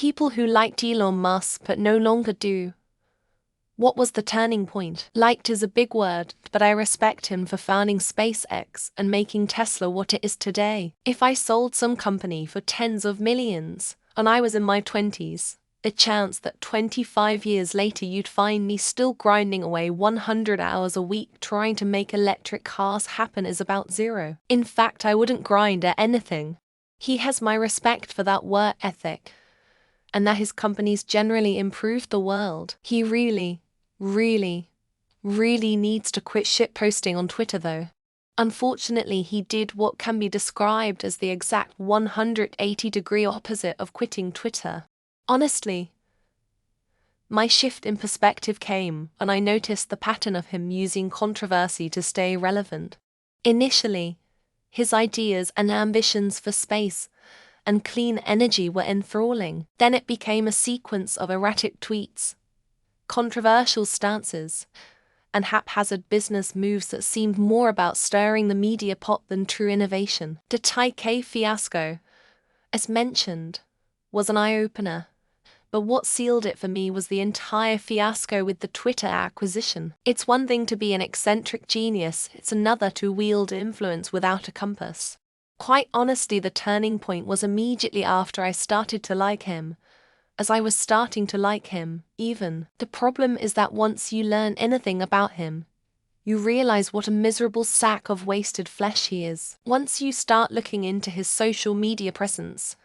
People who liked Elon Musk but no longer do. What was the turning point? Liked is a big word, but I respect him for founding SpaceX and making Tesla what it is today. If I sold some company for tens of millions, and I was in my 20s, the chance that 25 years later you'd find me still grinding away 100 hours a week trying to make electric cars happen is about zero. In fact, I wouldn't grind at anything. He has my respect for that work ethic, and that his companies generally improve the world. He really needs to quit shitposting on Twitter though. Unfortunately, he did what can be described as the exact 180-degree opposite of quitting Twitter. Honestly, my shift in perspective came when I noticed the pattern of him using controversy to stay relevant. Initially, his ideas and ambitions for space and clean energy were enthralling. Then it became a sequence of erratic tweets, controversial stances, and haphazard business moves that seemed more about stirring the media pot than true innovation. The Taipei fiasco, as mentioned, was an eye-opener, but what sealed it for me was the entire fiasco with the Twitter acquisition. It's one thing to be an eccentric genius, it's another to wield influence without a compass. Quite honestly, the turning point was immediately after I started to like him, as I was starting to like him, even. The problem is that once you learn anything about him, you realize what a miserable sack of wasted flesh he is. Once you start looking into his social media presence,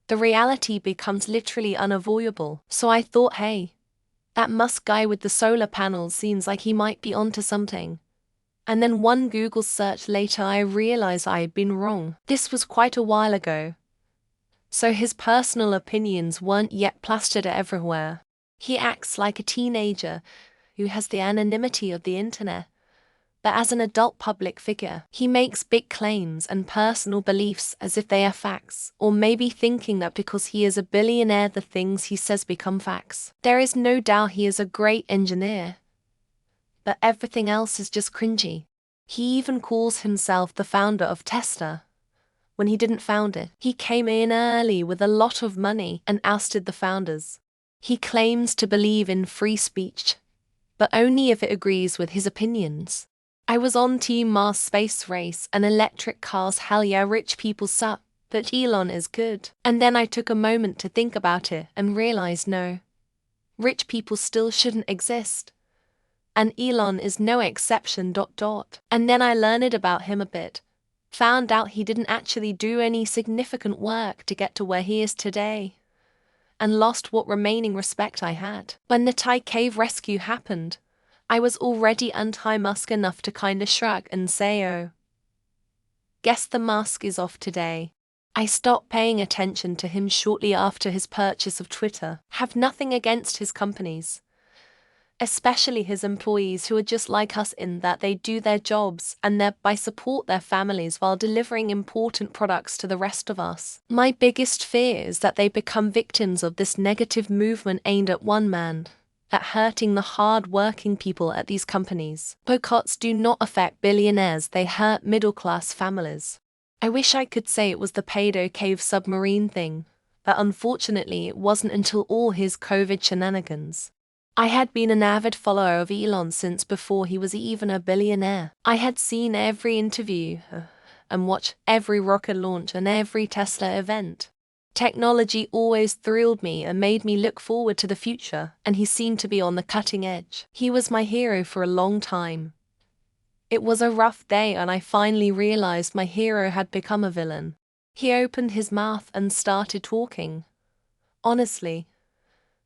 the reality becomes literally unavoidable. So I thought, hey, that Musk guy with the solar panels seems like he might be onto something. And then one Google search later I realized I had been wrong. This was quite a while ago, so his personal opinions weren't yet plastered everywhere. He acts like a teenager who has the anonymity of the internet, but as an adult public figure, he makes big claims and personal beliefs as if they are facts, or maybe thinking that because he is a billionaire the things he says become facts. There is no doubt he is a great engineer, but everything else is just cringy. He even calls himself the founder of Tesla, when he didn't found it. He came in early with a lot of money and ousted the founders. He claims to believe in free speech, but only if it agrees with his opinions. I was on Team Mars space race and electric cars, hell yeah, rich people suck, but Elon is good. And then I took a moment to think about it and realized no, rich people still shouldn't exist. And Elon is no exception. And then I learned about him a bit. Found out he didn't actually do any significant work to get to where he is today, and lost what remaining respect I had. When the Thai cave rescue happened, I was already anti-Musk enough to kinda shrug and say, oh, guess the mask is off today. I stopped paying attention to him shortly after his purchase of Twitter. Have nothing against his companies, especially his employees who are just like us in that they do their jobs and thereby support their families while delivering important products to the rest of us. My biggest fear is that they become victims of this negative movement aimed at one man, at hurting the hard-working people at these companies. Boycotts do not affect billionaires, they hurt middle-class families. I wish I could say it was the pedo cave submarine thing, but unfortunately it wasn't until all his COVID shenanigans. I had been an avid follower of Elon since before he was even a billionaire. I had seen every interview and watched every rocket launch and every Tesla event. Technology always thrilled me and made me look forward to the future, and he seemed to be on the cutting edge. He was my hero for a long time. It was a rough day and I finally realized my hero had become a villain. He opened his mouth and started talking. Honestly,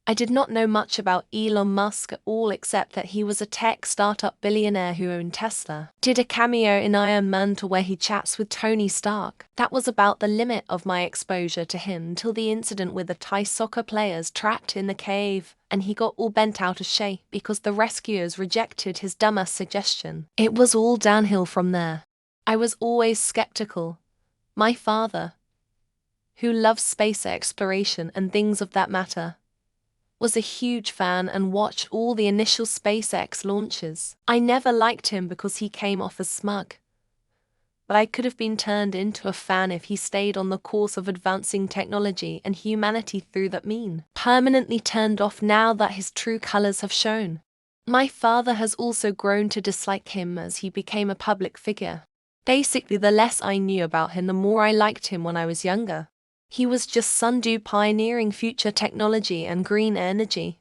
I did not know much about Elon Musk at all except that he was a tech startup billionaire who owned Tesla. Did a cameo in Iron Man to where he chats with Tony Stark. That was about the limit of my exposure to him until the incident with the Thai soccer players trapped in the cave, and he got all bent out of shape because the rescuers rejected his dumbass suggestion. It was all downhill from there. I was always skeptical. My father, who loves space exploration and things of that matter, was a huge fan and watched all the initial SpaceX launches. I never liked him because he came off as smug. but I could have been turned into a fan if he stayed on the course of advancing technology and humanity through that mean. Permanently turned off now that his true colors have shown. My father has also grown to dislike him as he became a public figure. Basically, the less I knew about him, the more I liked him when I was younger. He was just Sundu pioneering future technology and green energy.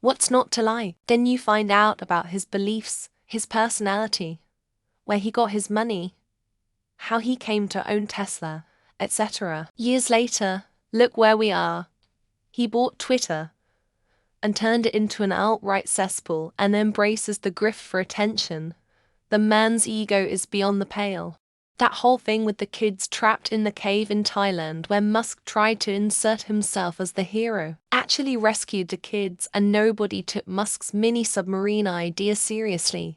What's not to like? Then you find out about his beliefs, his personality, where he got his money, how he came to own Tesla, etc. Years later, look where we are. He bought Twitter and turned it into an outright cesspool and embraces the grift for attention. The man's ego is beyond the pale. That whole thing with the kids trapped in the cave in Thailand where Musk tried to insert himself as the hero, actually rescued the kids and nobody took Musk's mini-submarine idea seriously.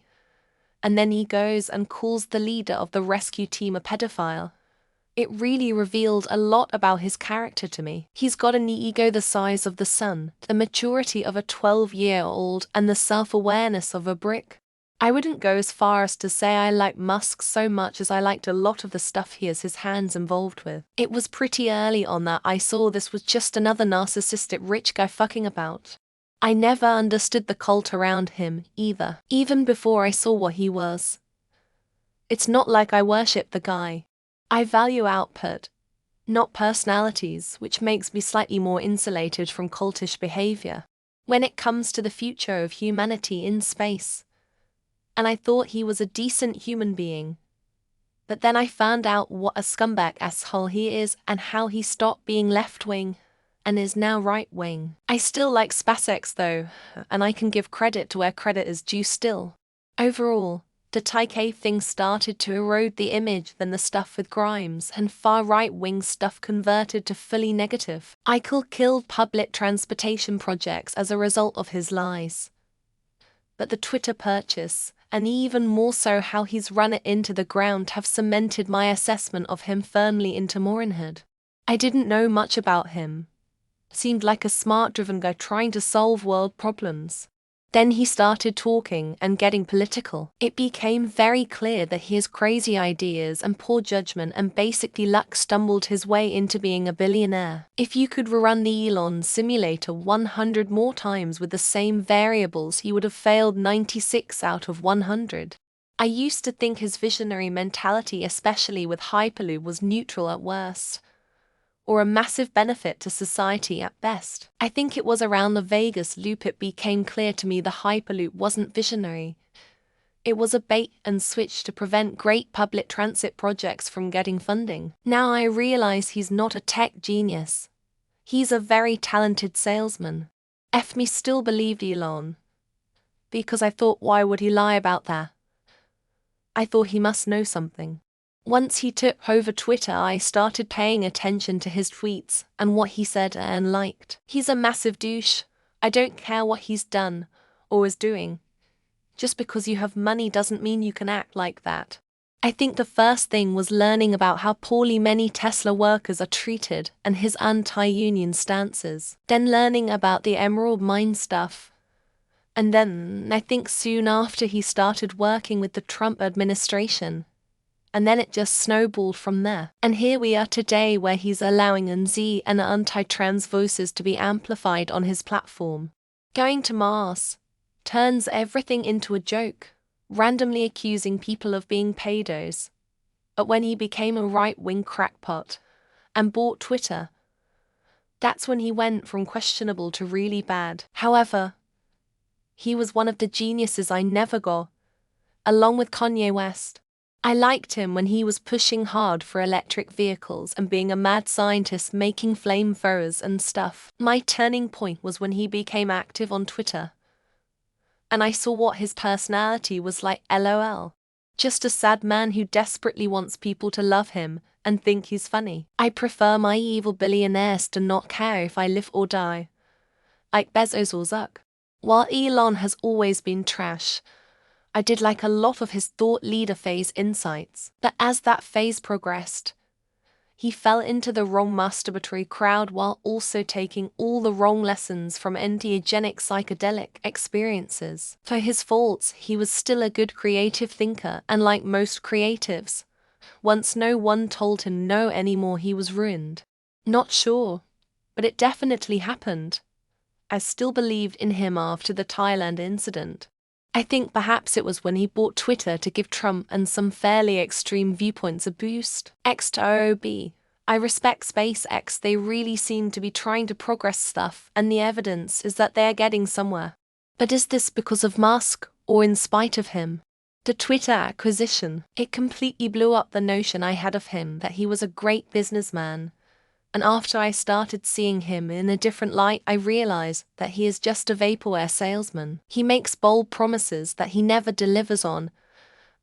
And then he goes and calls the leader of the rescue team a pedophile. It really revealed a lot about his character to me. He's got an ego the size of the sun, the maturity of a 12-year-old, and the self-awareness of a brick. I wouldn't go as far as to say I like Musk so much as I liked a lot of the stuff he has his hands involved with. It was pretty early on that I saw this was just another narcissistic rich guy fucking about. I never understood the cult around him, either, even before I saw what he was. It's not like I worship the guy. I value output, not personalities, which makes me slightly more insulated from cultish behavior when it comes to the future of humanity in space. And I thought he was a decent human being. But then I found out what a scumbag asshole he is and how he stopped being left-wing and is now right-wing. I still like SpaceX though, and I can give credit to where credit is due still. Overall, the Thai cave thing started to erode the image, then the stuff with Grimes and far right-wing stuff converted to fully negative. Eichel killed public transportation projects as a result of his lies. But the Twitter purchase, and even more so how he's run it into the ground, have cemented my assessment of him firmly into moronhood. I didn't know much about him. Seemed like a smart driven guy trying to solve world problems. Then he started talking and getting political. It became very clear that he has crazy ideas and poor judgment and basically luck stumbled his way into being a billionaire. If you could rerun the Elon simulator 100 more times with the same variables, he would have failed 96 out of 100. I used to think his visionary mentality, especially with Hyperloop, was neutral at worst, or a massive benefit to society at best. I think it was around the Vegas loop it became clear to me the Hyperloop wasn't visionary. It was a bait and switch to prevent great public transit projects from getting funding. Now I realize he's not a tech genius. He's a very talented salesman. Me still believed Elon, because I thought, why would he lie about that? I thought he must know something. Once he took over Twitter, I started paying attention to his tweets and what he said and liked. He's a massive douche. I don't care what he's done or is doing. Just because you have money doesn't mean you can act like that. I think the first thing was learning about how poorly many Tesla workers are treated and his anti-union stances. Then learning about the Emerald Mine stuff. And then, I think soon after, he started working with the Trump administration. And then it just snowballed from there. And here we are today where he's allowing NZ and anti-trans voices to be amplified on his platform. Going to Mars turns everything into a joke, randomly accusing people of being pedos. But when he became a right-wing crackpot and bought Twitter, that's when he went from questionable to really bad. However, he was one of the geniuses I never got, along with Kanye West. I liked him when he was pushing hard for electric vehicles and being a mad scientist making flamethrowers and stuff. My turning point was when he became active on Twitter. And I saw what his personality was like, LOL. Just a sad man who desperately wants people to love him and think he's funny. I prefer my evil billionaires to not care if I live or die, like Bezos or Zuck. While Elon has always been trash, I did like a lot of his thought leader phase insights. But as that phase progressed, he fell into the wrong masturbatory crowd while also taking all the wrong lessons from entheogenic psychedelic experiences. For his faults, he was still a good creative thinker, and like most creatives, Once no one told him no anymore, he was ruined. Not sure, but it definitely happened. I still believed in him after the Thailand incident. I think perhaps it was when he bought Twitter to give Trump and some fairly extreme viewpoints a boost. XOB. I respect SpaceX, they really seem to be trying to progress stuff, and the evidence is that they're getting somewhere. But is this because of Musk, or in spite of him? The Twitter acquisition, it completely blew up the notion I had of him that he was a great businessman. And after I started seeing him in a different light, I realized that he is just a vaporware salesman. He makes bold promises that he never delivers on,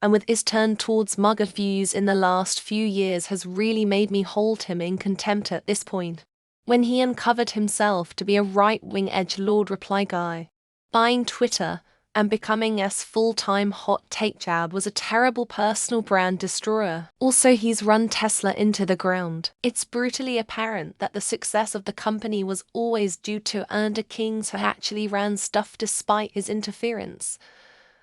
and with his turn towards MAGA views in the last few years has really made me hold him in contempt at this point. When he uncovered himself to be a right-wing edgelord reply guy, buying Twitter and becoming a full-time hot take jab was a terrible personal brand destroyer. Also, he's run Tesla into the ground. It's brutally apparent that the success of the company was always due to Ernest Kings, who actually ran stuff despite his interference,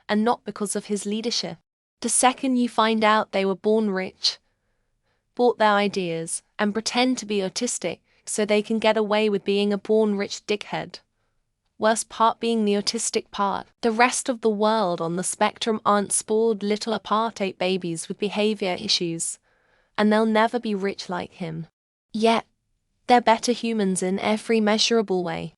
and not because of his leadership. The second you find out they were born rich, bought their ideas, and pretend to be autistic so they can get away with being a born rich dickhead. Worst part being the autistic part. The rest of the world on the spectrum aren't spoiled little apartheid babies with behavior issues, and they'll never be rich like him. Yet, they're better humans in every measurable way.